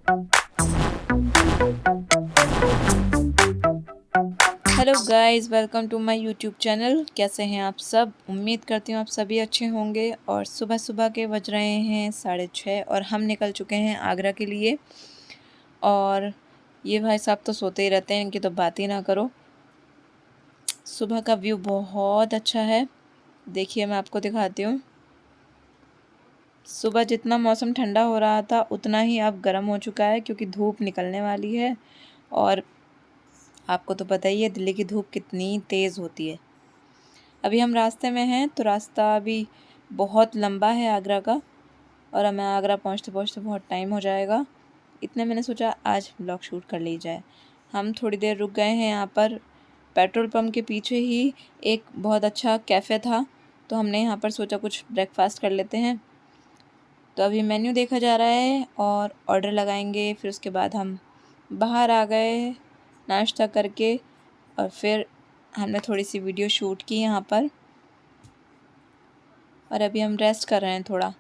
Hello guys, welcome to my YouTube channel. कैसे हैं आप सब? उम्मीद करती हूँ आप सभी अच्छे होंगे। और सुबह सुबह के बज रहे हैं 6:30 और हम निकल चुके हैं आगरा के लिए। और ये भाई साहब तो सोते ही रहते हैं, इनकी तो बात ही ना करो। सुबह का व्यू बहुत अच्छा है, देखिए मैं आपको दिखाती हूँ। सुबह जितना मौसम ठंडा हो रहा था उतना ही अब गर्म हो चुका है, क्योंकि धूप निकलने वाली है। और आपको तो पता ही है दिल्ली की धूप कितनी तेज़ होती है। अभी हम रास्ते में हैं, तो रास्ता अभी बहुत लंबा है आगरा का, और हमें आगरा पहुंचते पहुंचते बहुत टाइम हो जाएगा। इतने मैंने सोचा आज ब्लॉग शूट कर ली जाए। हम थोड़ी देर रुक गए हैं यहाँ पर। पेट्रोल पंप के पीछे ही एक बहुत अच्छा कैफ़े था, तो हमने यहाँ पर सोचा कुछ ब्रेकफास्ट कर लेते हैं। तो अभी मेन्यू देखा जा रहा है और ऑर्डर लगाएंगे। फिर उसके बाद हम बाहर आ गए नाश्ता करके, और फिर हमने थोड़ी सी वीडियो शूट की यहाँ पर। और अभी हम रेस्ट कर रहे हैं थोड़ा,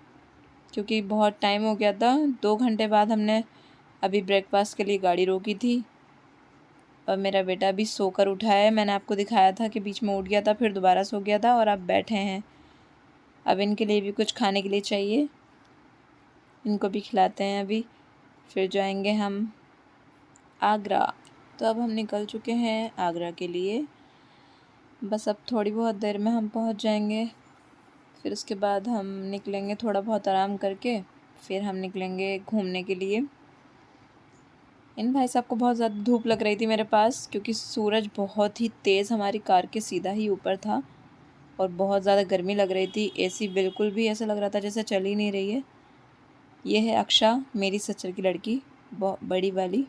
क्योंकि बहुत टाइम हो गया था। 2 घंटे बाद हमने अभी ब्रेकफास्ट के लिए गाड़ी रोकी थी। और मेरा बेटा अभी सोकर उठा है। मैंने आपको दिखाया था कि बीच में उठ गया था, फिर दोबारा सो गया था, और अब बैठे हैं। अब इनके लिए भी कुछ खाने के लिए चाहिए, इनको भी खिलाते हैं अभी। फिर जाएंगे हम आगरा। तो अब हम निकल चुके हैं आगरा के लिए। बस अब थोड़ी बहुत देर में हम पहुंच जाएंगे। फिर उसके बाद हम निकलेंगे थोड़ा बहुत आराम करके, फिर हम निकलेंगे घूमने के लिए। इन भाई साहब को बहुत ज़्यादा धूप लग रही थी मेरे पास, क्योंकि सूरज बहुत ही तेज़ हमारी कार के सीधा ही ऊपर था, और बहुत ज़्यादा गर्मी लग रही थी। एसी बिल्कुल भी ऐसा लग रहा था जैसे चल ही नहीं रही है। ये है अक्षा, मेरी ससुर की लड़की, बहुत बड़ी वाली।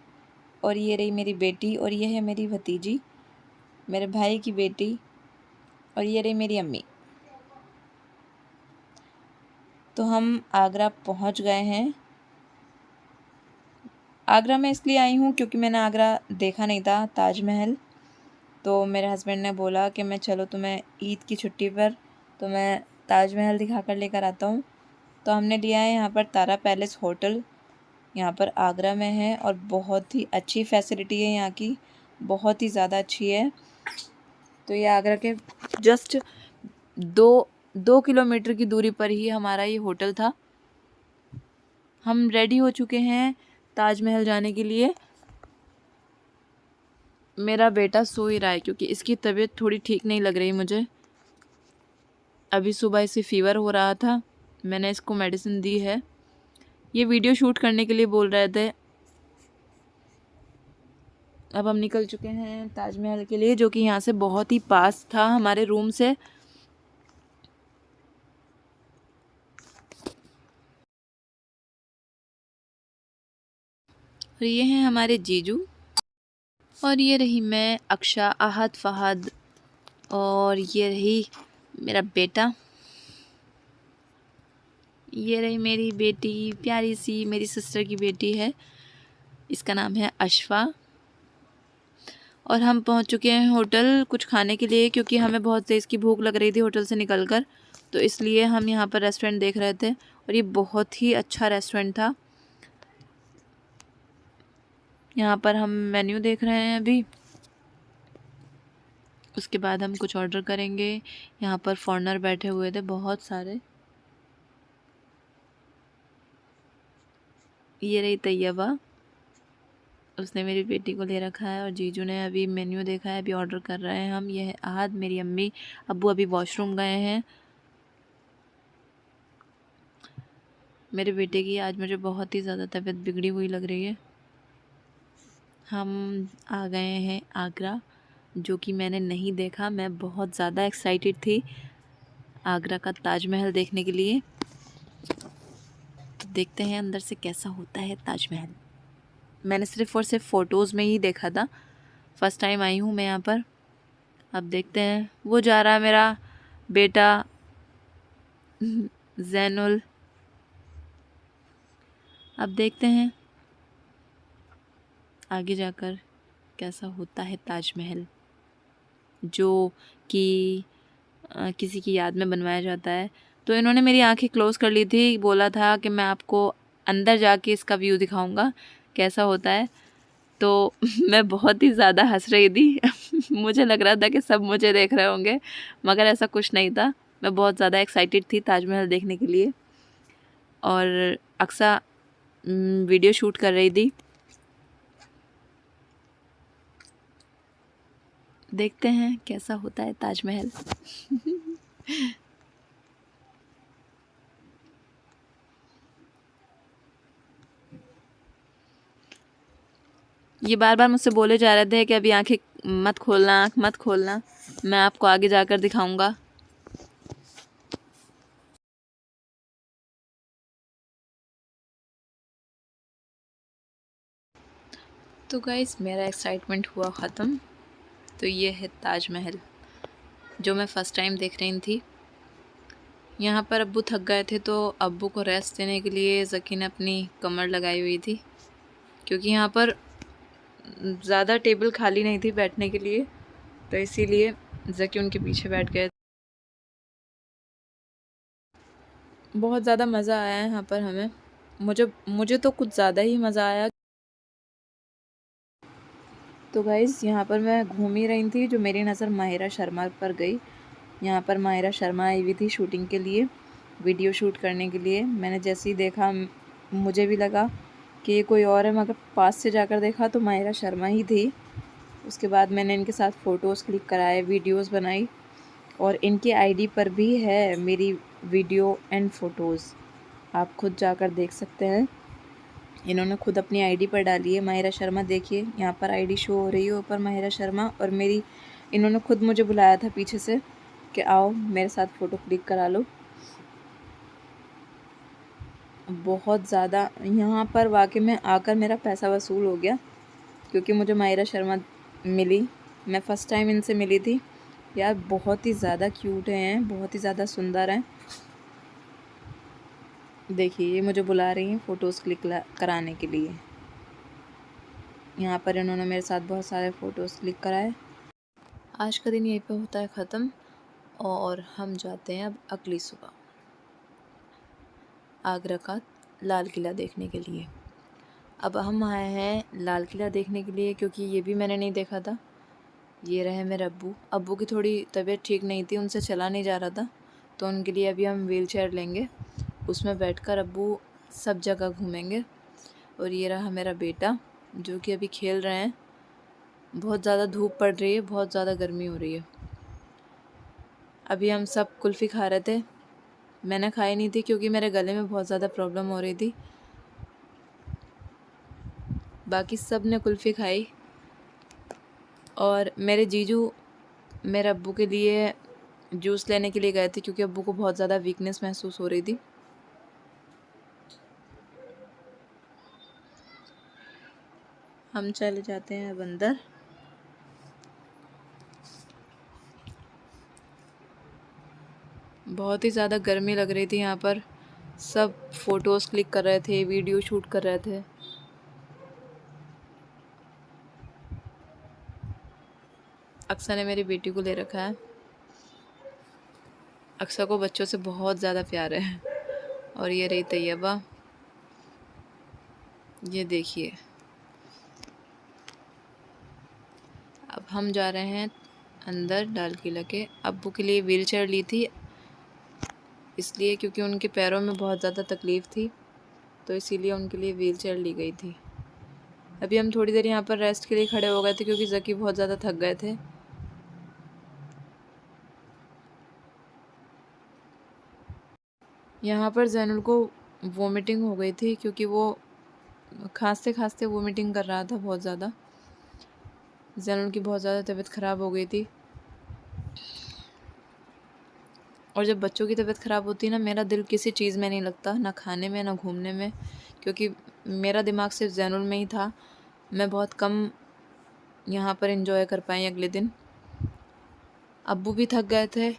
और ये रही मेरी बेटी, और ये है मेरी भतीजी, मेरे भाई की बेटी, और ये रही मेरी अम्मी। तो हम आगरा पहुंच गए हैं। आगरा में इसलिए आई हूँ क्योंकि मैंने आगरा देखा नहीं था, ताजमहल। तो मेरे हस्बैंड ने बोला कि मैं चलो तुम्हें ईद की छुट्टी पर तो मैं ताजमहल दिखा कर लेकर आता हूँ। तो हमने लिया है यहाँ पर तारा पैलेस होटल, यहाँ पर आगरा में है, और बहुत ही अच्छी फैसिलिटी है यहाँ की, बहुत ही ज़्यादा अच्छी है। तो ये आगरा के जस्ट 2 किलोमीटर की दूरी पर ही हमारा ये होटल था। हम रेडी हो चुके हैं ताजमहल जाने के लिए। मेरा बेटा सो ही रहा है, क्योंकि इसकी तबीयत थोड़ी ठीक नहीं लग रही मुझे। अभी सुबह इसे फ़ीवर हो रहा था, मैंने इसको मेडिसिन दी है। ये वीडियो शूट करने के लिए बोल रहे थे। अब हम निकल चुके हैं ताजमहल के लिए, जो कि यहाँ से बहुत ही पास था हमारे रूम से। और ये हैं हमारे जीजू, और ये रही मैं, अक्षा, आहद, फहद, और ये रही मेरा बेटा। ये रही मेरी बेटी, प्यारी सी मेरी सिस्टर की बेटी है, इसका नाम है अशफा। और हम पहुंच चुके हैं होटल कुछ खाने के लिए, क्योंकि हमें बहुत तेज़ की भूख लग रही थी होटल से निकलकर। तो इसलिए हम यहाँ पर रेस्टोरेंट देख रहे थे, और ये बहुत ही अच्छा रेस्टोरेंट था। यहाँ पर हम मेन्यू देख रहे हैं अभी, उसके बाद हम कुछ ऑर्डर करेंगे। यहाँ पर फॉरेनर बैठे हुए थे बहुत सारे। ये रही तैयबा, उसने मेरी बेटी को ले रखा है, और जीजू ने अभी मेन्यू देखा है, अभी ऑर्डर कर रहे हैं हम। यह है आहद, मेरी अम्मी, अब्बू अभी वॉशरूम गए हैं। मेरे बेटे की आज मुझे बहुत ही ज़्यादा तबीयत बिगड़ी हुई लग रही है। हम आ गए हैं आगरा, जो कि मैंने नहीं देखा। मैं बहुत ज़्यादा एक्साइटेड थी आगरा का ताजमहल देखने के लिए। तो देखते हैं अंदर से कैसा होता है ताजमहल। मैंने सिर्फ़ और सिर्फ फ़ोटोज़ में ही देखा था, फ़र्स्ट टाइम आई हूँ मैं यहाँ पर। अब देखते हैं। वो जा रहा है मेरा बेटा जैनुल। अब देखते हैं आगे जाकर कैसा होता है ताजमहल, जो कि किसी की याद में बनवाया जाता है। तो इन्होंने मेरी आंखें क्लोज़ कर ली थी, बोला था कि मैं आपको अंदर जाके इसका व्यू दिखाऊंगा, कैसा होता है। तो मैं बहुत ही ज़्यादा हंस रही थी मुझे लग रहा था कि सब मुझे देख रहे होंगे, मगर ऐसा कुछ नहीं था। मैं बहुत ज़्यादा एक्साइटेड थी ताजमहल देखने के लिए। और अक्सा वीडियो शूट कर रही थी। देखते हैं कैसा होता है ताजमहल। ये बार बार मुझसे बोले जा रहे थे कि अभी आंखें मत खोलना, आँख मत खोलना, मैं आपको आगे जाकर दिखाऊंगा। तो गाइस मेरा एक्साइटमेंट हुआ ख़त्म। तो ये है ताजमहल जो मैं फ़र्स्ट टाइम देख रही थी। यहाँ पर अब्बू थक गए थे तो अब्बू को रेस्ट देने के लिए ज़की ने अपनी कमर लगाई हुई थी, क्योंकि यहाँ पर ज़्यादा टेबल खाली नहीं थी बैठने के लिए, तो इसीलिए ज़की उनके पीछे बैठ गए। बहुत ज़्यादा मज़ा आया है यहाँ पर हमें। मुझे तो कुछ ज़्यादा ही मज़ा आया। तो गाइज़ यहाँ पर मैं घूम ही रही थी, जो मेरी नज़र माहिरा शर्मा पर गई। यहाँ पर माहिरा शर्मा आई हुई थी शूटिंग के लिए, वीडियो शूट करने के लिए। मैंने जैसे ही देखा मुझे भी लगा कि ये कोई और है, मगर पास से जाकर देखा तो माहिरा शर्मा ही थी। उसके बाद मैंने इनके साथ फ़ोटोज़ क्लिक कराए, वीडियोज़ बनाई, और इनकी आईडी पर भी है मेरी वीडियो एंड फ़ोटोज़, आप खुद जाकर देख सकते हैं। इन्होंने खुद अपनी आईडी पर डाली है माहिरा शर्मा। देखिए यहाँ पर आईडी शो हो रही है ऊपर माहिरा शर्मा, और मेरी इन्होंने खुद मुझे बुलाया था पीछे से कि आओ मेरे साथ फ़ोटो क्लिक करा लो। बहुत ज़्यादा यहाँ पर वाकई में आकर मेरा पैसा वसूल हो गया, क्योंकि मुझे माहिरा शर्मा मिली। मैं फ़र्स्ट टाइम इनसे मिली थी। यार बहुत ही ज़्यादा क्यूट हैं, बहुत ही ज़्यादा सुंदर हैं। देखिए ये मुझे बुला रही हैं फ़ोटोज़ क्लिक कराने के लिए। यहाँ पर इन्होंने मेरे साथ बहुत सारे फ़ोटोज़ क्लिक कराए। आज का दिन यहीं पे होता है ख़त्म, और हम जाते हैं अब अगली सुबह आगरा का लाल किला देखने के लिए। अब हम आए हैं लाल किला देखने के लिए, क्योंकि ये भी मैंने नहीं देखा था। ये रहे मेरे अब्बू की थोड़ी तबीयत ठीक नहीं थी, उनसे चला नहीं जा रहा था, तो उनके लिए अभी हम व्हील चेयर लेंगे, उसमें बैठकर अब्बू सब जगह घूमेंगे। और ये रहा मेरा बेटा जो कि अभी खेल रहे हैं। बहुत ज़्यादा धूप पड़ रही है, बहुत ज़्यादा गर्मी हो रही है। अभी हम सब कुल्फ़ी खा रहे थे। मैंने खाई नहीं थी क्योंकि मेरे गले में बहुत ज़्यादा प्रॉब्लम हो रही थी। बाकी सब ने कुल्फ़ी खाई, और मेरे जीजू मेरे अब्बू के लिए जूस लेने के लिए गए थे, क्योंकि अब्बू को बहुत ज़्यादा वीकनेस महसूस हो रही थी। हम चले जाते हैं अब अंदर। बहुत ही ज़्यादा गर्मी लग रही थी यहाँ पर। सब फ़ोटोज़ क्लिक कर रहे थे, वीडियो शूट कर रहे थे। अक्सा ने मेरी बेटी को ले रखा है। अक्सा को बच्चों से बहुत ज़्यादा प्यार है। और ये रही तैयबा, ये देखिए। अब हम जा रहे हैं अंदर लाल किला के। अब्बू के लिए व्हील चेयर ली थी इसलिए क्योंकि उनके पैरों में बहुत ज़्यादा तकलीफ़ थी, तो इसीलिए उनके लिए व्हील चेयर ली गई थी। अभी हम थोड़ी देर यहाँ पर रेस्ट के लिए खड़े हो गए थे, क्योंकि ज़की बहुत ज़्यादा थक गए थे। यहाँ पर जैनुल को वोमिटिंग हो गई थी, क्योंकि वो खांसते खांसते वोमिटिंग कर रहा था बहुत ज़्यादा। जैनुल की बहुत ज़्यादा तबीयत ख़राब हो गई थी। और जब बच्चों की तबीयत ख़राब होती है ना, मेरा दिल किसी चीज़ में नहीं लगता, ना खाने में ना घूमने में, क्योंकि मेरा दिमाग सिर्फ जैनुल में ही था। मैं बहुत कम यहाँ पर एंजॉय कर पाई अगले दिन। अब्बू भी थक गए थे।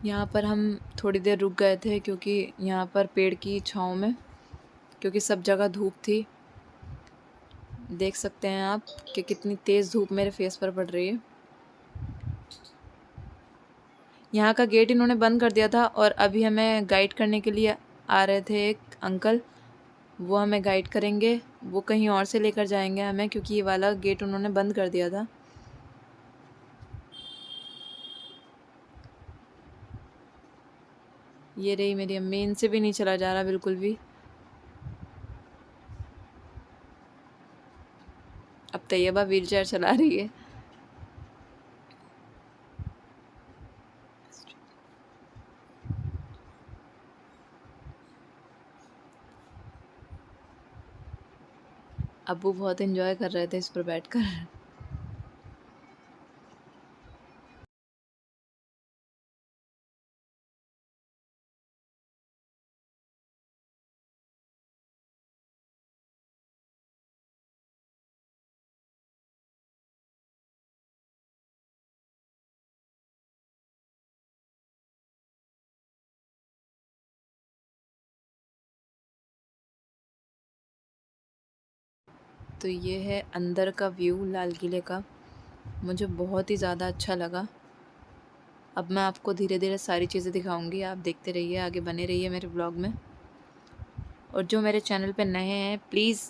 यहाँ पर हम थोड़ी देर रुक गए थे, क्योंकि यहाँ पर पेड़ की छाँव में, क्योंकि सब जगह धूप थी। देख सकते हैं आप कि कितनी तेज़ धूप मेरे फेस पर पड़ रही है। यहाँ का गेट इन्होंने बंद कर दिया था, और अभी हमें गाइड करने के लिए आ रहे थे एक अंकल। वो हमें गाइड करेंगे, वो कहीं और से लेकर जाएंगे हमें, क्योंकि ये वाला गेट उन्होंने बंद कर दिया था। ये रही मेरी अम्मी, इनसे भी नहीं चला जा रहा बिल्कुल भी। अब तैयबा व्हील चेयर चला रही है। अब्बू बहुत एंजॉय कर रहे थे इस पर बैठकर। तो ये है अंदर का व्यू लाल किले का, मुझे बहुत ही ज़्यादा अच्छा लगा। अब मैं आपको धीरे धीरे सारी चीज़ें दिखाऊंगी, आप देखते रहिए, आगे बने रहिए मेरे ब्लॉग में। और जो मेरे चैनल पे नए हैं प्लीज़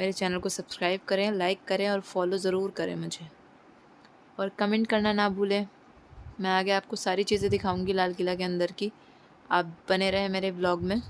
मेरे चैनल को सब्सक्राइब करें, लाइक करें और फॉलो ज़रूर करें मुझे, और कमेंट करना ना भूलें। मैं आगे आपको सारी चीज़ें दिखाऊंगी लाल किला के अंदर की, आप बने रहें मेरे ब्लॉग में।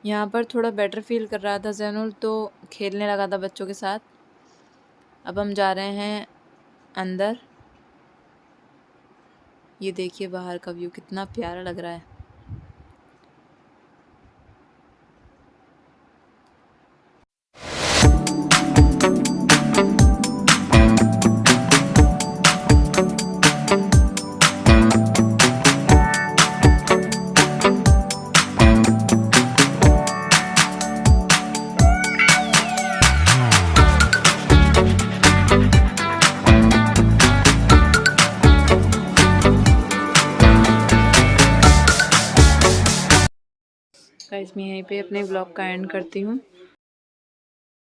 यहाँ पर थोड़ा बेटर फील कर रहा था ज़ैनुल, तो खेलने लगा था बच्चों के साथ। अब हम जा रहे हैं अंदर। ये देखिए बाहर का व्यू कितना प्यारा लग रहा है। गाइस मैं यहीं पे अपने ब्लॉग का एंड करती हूँ।